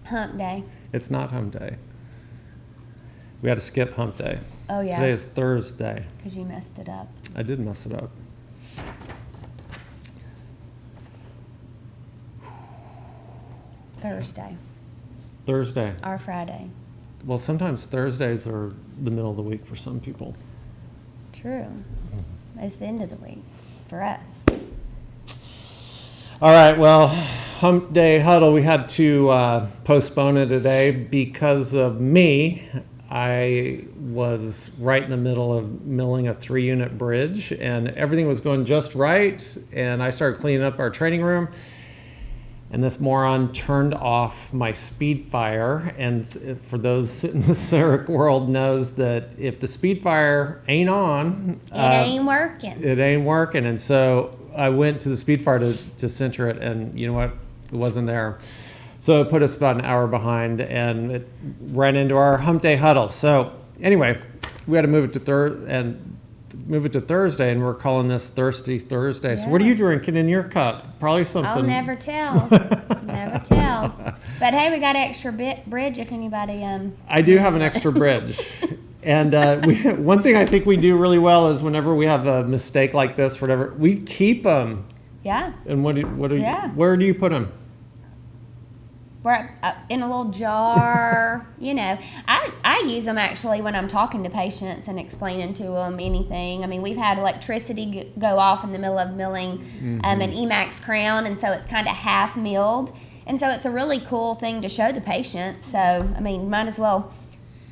Hump Day. It's not Hump Day. We had to skip Hump Day. Oh, yeah. Today is Thursday. Because you messed it up. I did mess it up. Thursday. Or Friday. Well, sometimes Thursdays are the middle of the week for some people. True. It's the end of the week for us. All right, well, Hump Day Huddle, we had to postpone it today because of me. I was right in the middle of milling a 3-unit bridge, and everything was going just right, and I started cleaning up our training room, and this moron turned off my speed fire. And for those in the CEREC world knows that if the speed fire ain't on, it ain't working. It ain't working. And so I went to the speed fire to center it, and you know what? It wasn't there. So it put us about an hour behind, and it ran into our Hump Day Huddle. So anyway, we had to move it to Thursday, and we're calling this Thirsty Thursday. Yeah. So what are you drinking in your cup? Probably something. I'll never tell. Never tell. But hey, we got an extra bridge if anybody. I do have an extra bridge. And one thing I think we do really well is whenever we have a mistake like this, whatever, we keep them. Yeah. And where do you put them? We're in a little jar. You know, I use them actually when I'm talking to patients and explaining to them anything. I mean, we've had electricity go off in the middle of milling an EMAX crown, and so it's kind of half milled. And so it's a really cool thing to show the patient. So, I mean, might as well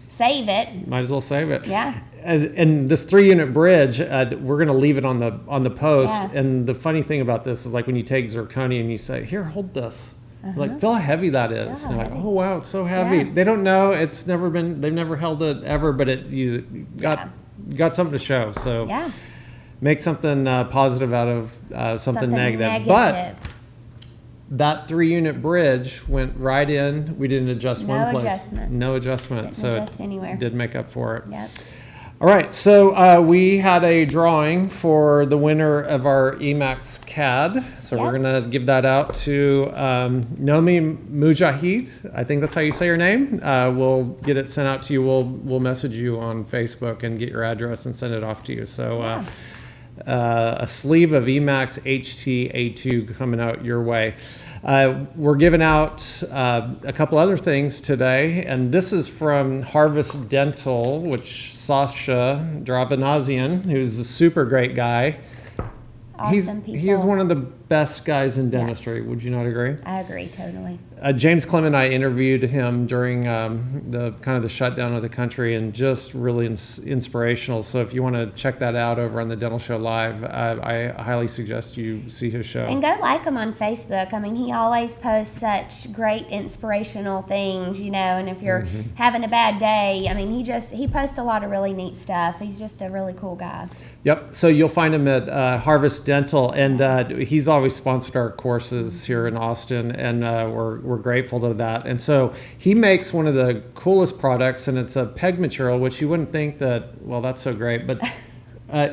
save it. Might as well save it. Yeah. And this 3-unit bridge, we're going to leave it on the post. Yeah. And the funny thing about this is like when you take zirconia and you say, "Here, hold this." Like, feel how heavy that is. Yeah, they're like, "Oh wow, it's so heavy." Yeah. They don't know. They've never held it ever, but you got something to show. So make something positive out of something negative. But that 3-unit bridge went right in. We didn't adjust one place. No adjustment. Didn't so adjust anywhere. It did make up for it. Yep. All right, so we had a drawing for the winner of our EMAX CAD. So we're going to give that out to Nomi Mujahid. I think that's how you say your name. We'll get it sent out to you. We'll message you on Facebook and get your address and send it off to you. So a sleeve of EMAX HT-A2 coming out your way. We're giving out a couple other things today, and this is from Harvest Dental, which Sasha Dravanazian, who's a super great guy. Awesome people. He's one of the best guys in dentistry. Yeah. Would you not agree? I agree totally. James Clement and I interviewed him during the shutdown of the country, and just really inspirational. So if you want to check that out over on the Dental Show Live, I highly suggest you see his show. And go like him on Facebook. I mean, he always posts such great inspirational things, you know, and if you're having a bad day, I mean, he posts a lot of really neat stuff. He's just a really cool guy. Yep. So you'll find him at Harvest Dental, and he's always sponsored our courses here in Austin, and we're grateful to that. And so he makes one of the coolest products, and it's a PEG material, which you wouldn't think that, well, that's so great, but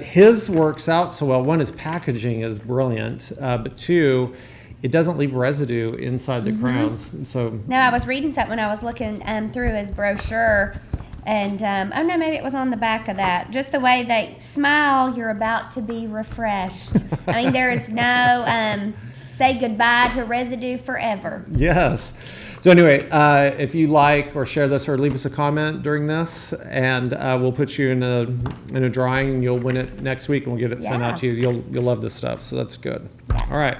his works out so well. One, his packaging is brilliant, but two, it doesn't leave residue inside the crowns. So no, I was reading something when I was looking through his brochure. And, oh no, maybe it was on the back of that. Just the way they smile, you're about to be refreshed. I mean, there is no say goodbye to residue forever. Yes. So anyway, if you like or share this or leave us a comment during this, and we'll put you in a drawing, and you'll win it next week, and we'll get it sent out to you. You'll love this stuff, so that's good. Yeah. All right.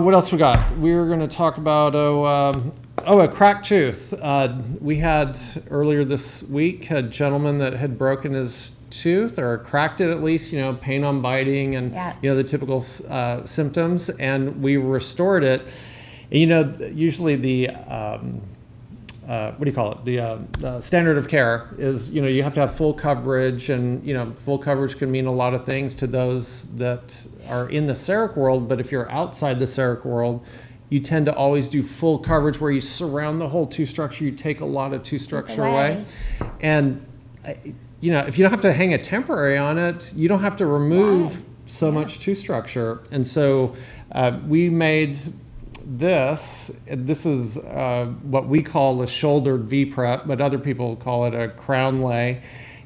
What else we got? We're going to talk about a cracked tooth. We had earlier this week a gentleman that had broken his tooth, or cracked it at least, you know, pain on biting and, you know, the typical symptoms, and we restored it. And, you know, usually the, what do you call it? The standard of care is, you know, you have to have full coverage, and, you know, full coverage can mean a lot of things to those that are in the CEREC world, but if you're outside the CEREC world, you tend to always do full coverage where you surround the whole tooth structure. You take a lot of tooth structure away. And, you know, if you don't have to hang a temporary on it, you don't have to remove so much tooth structure. And so we made this is what we call a shouldered V-prep, but other people call it a crown lay.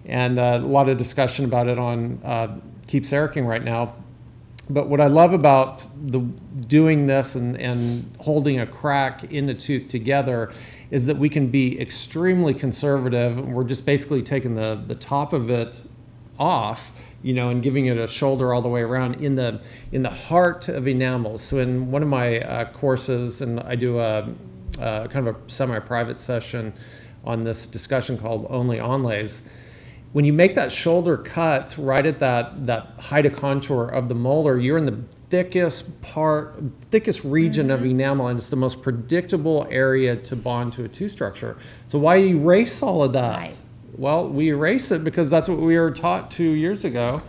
And a lot of discussion about it on Keep Saraching right now. But what I love about doing this and holding a crack in the tooth together is that we can be extremely conservative. We're just basically taking the top of it off, and giving it a shoulder all the way around in the heart of enamels. So in one of my courses, and I do a kind of a semi-private session on this discussion called Only Onlays. When you make that shoulder cut right at that height of contour of the molar, you're in the thickest region of enamel, and it's the most predictable area to bond to a tooth structure. So why erase all of that? Right. Well, we erase it because that's what we were taught 2 years ago.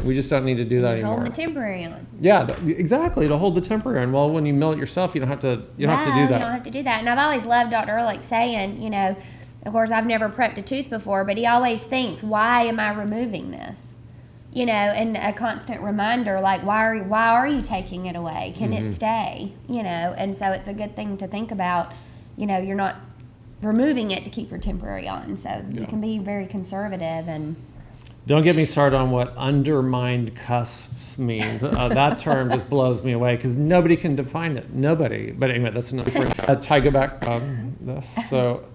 We just don't need to do that anymore. Hold the temporary on. Yeah, exactly, to hold the temporary on. Well, when you mill it yourself, you don't have to do that. You don't have to do that. And I've always loved Dr. Ehrlich saying, of course, I've never prepped a tooth before, but he always thinks, why am I removing this? And a constant reminder, like, why are you taking it away? Can it stay? And so it's a good thing to think about. You're not removing it to keep your temporary on. So you can be very conservative and... Don't get me started on what undermined cusps mean. That term just blows me away because nobody can define it. Nobody. But anyway, that's another for Tiger back this. So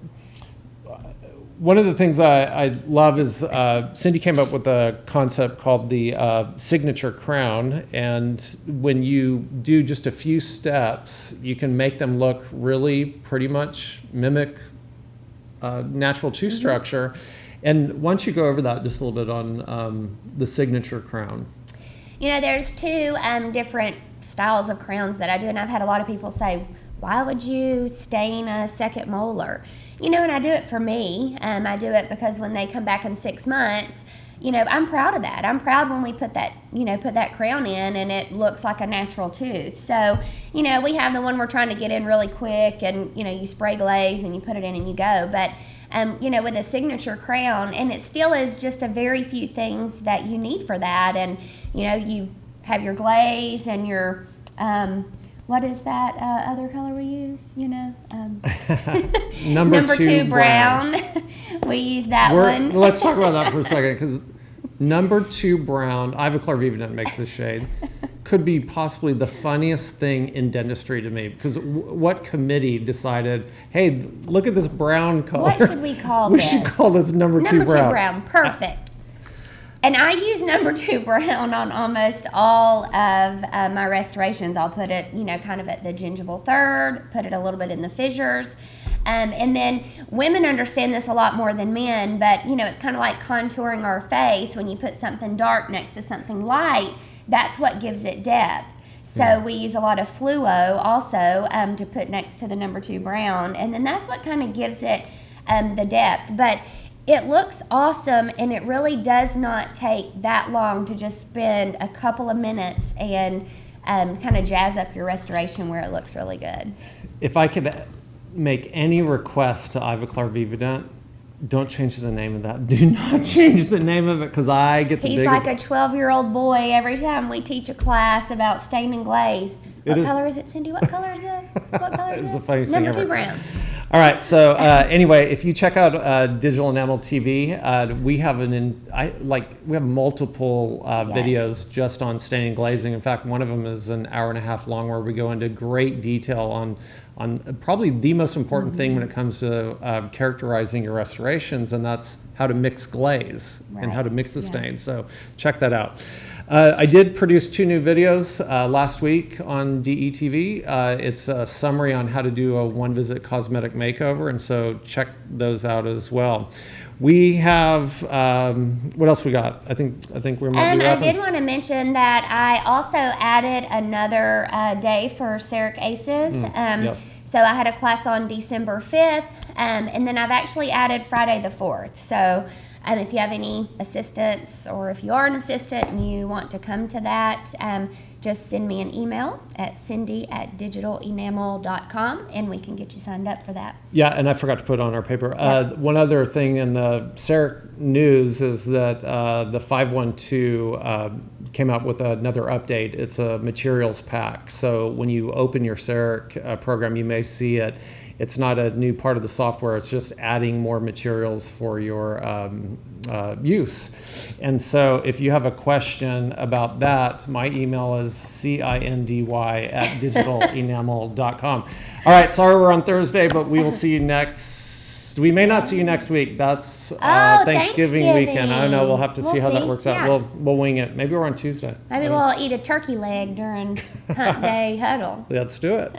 one of the things I love is Cindy came up with a concept called the signature crown. And when you do just a few steps, you can make them look really pretty much mimic natural tooth structure. And once you go over that just a little bit on the signature crown. There's two different styles of crowns that I do, and I've had a lot of people say, why would you stain a second molar? And I do it for me. I do it because when they come back in 6 months, I'm proud of that. I'm proud when we put that crown in and it looks like a natural tooth. So, we have the one we're trying to get in really quick and, you spray glaze and you put it in and you go. But, with a signature crown, and it still is just a very few things that you need for that. And, you have your glaze and your, what is that other color we use? Number two brown. We use that one. Let's talk about that for a second, because number 2 brown, Ivoclar Vivadent makes this shade, could be possibly the funniest thing in dentistry to me. Because what committee decided, hey, look at this brown color. What should we call this? We should call this number 2 brown. Number 2 brown, perfect. And I use number 2 brown on almost all of my restorations. I'll put it, kind of at the gingival third, put it a little bit in the fissures. And then women understand this a lot more than men, but, it's kind of like contouring our face. When you put something dark next to something light, that's what gives it depth. So we use a lot of fluo also to put next to the number 2 brown. And then that's what kind of gives it the depth. But it looks awesome, and it really does not take that long to just spend a couple of minutes and kind of jazz up your restoration where it looks really good. If I could make any request to Ivoclar Vivadent, don't change the name of that. Do not change the name of it, because I get the He's biggest... like a 12-year-old boy every time we teach a class about stain and glaze. What color is it, Cindy? What color is this? What color is It's this? the funniest thing Number 2 ever. brown. All right, so anyway, if you check out Digital Enamel TV, we have we have multiple videos just on staining glazing. In fact, one of them is an hour and a half long, where we go into great detail on probably the most important thing when it comes to characterizing your restorations, and that's how to mix glaze and how to mix the stains. So check that out. I did produce 2 new videos last week on DETV. It's a summary on how to do a one-visit cosmetic makeover, and so check those out as well. We have, what else we got? I think we're might be wrapping. I did want to mention that I also added another day for CEREC ACEs. Yes. So I had a class on December 5th, and then I've actually added Friday the 4th. So if you have any assistants, or if you are an assistant and you want to come to that, just send me an email at cindy@digitalenamel.com, and we can get you signed up for that. Yeah, and I forgot to put on our paper. One other thing in the CEREC news is that the 512 came out with another update. It's a materials pack. So when you open your CERC program, you may see it. It's not a new part of the software. It's just adding more materials for your use. And so if you have a question about that, my email is cindy@digitalenamel.com. All right, sorry we're on Thursday, but we will see you we may not see you next week. That's Thanksgiving weekend. I don't know. We'll have to see how that works out. We'll wing it. Maybe we're on Tuesday. Maybe we'll eat a turkey leg during Hump Day Huddle. Let's do it.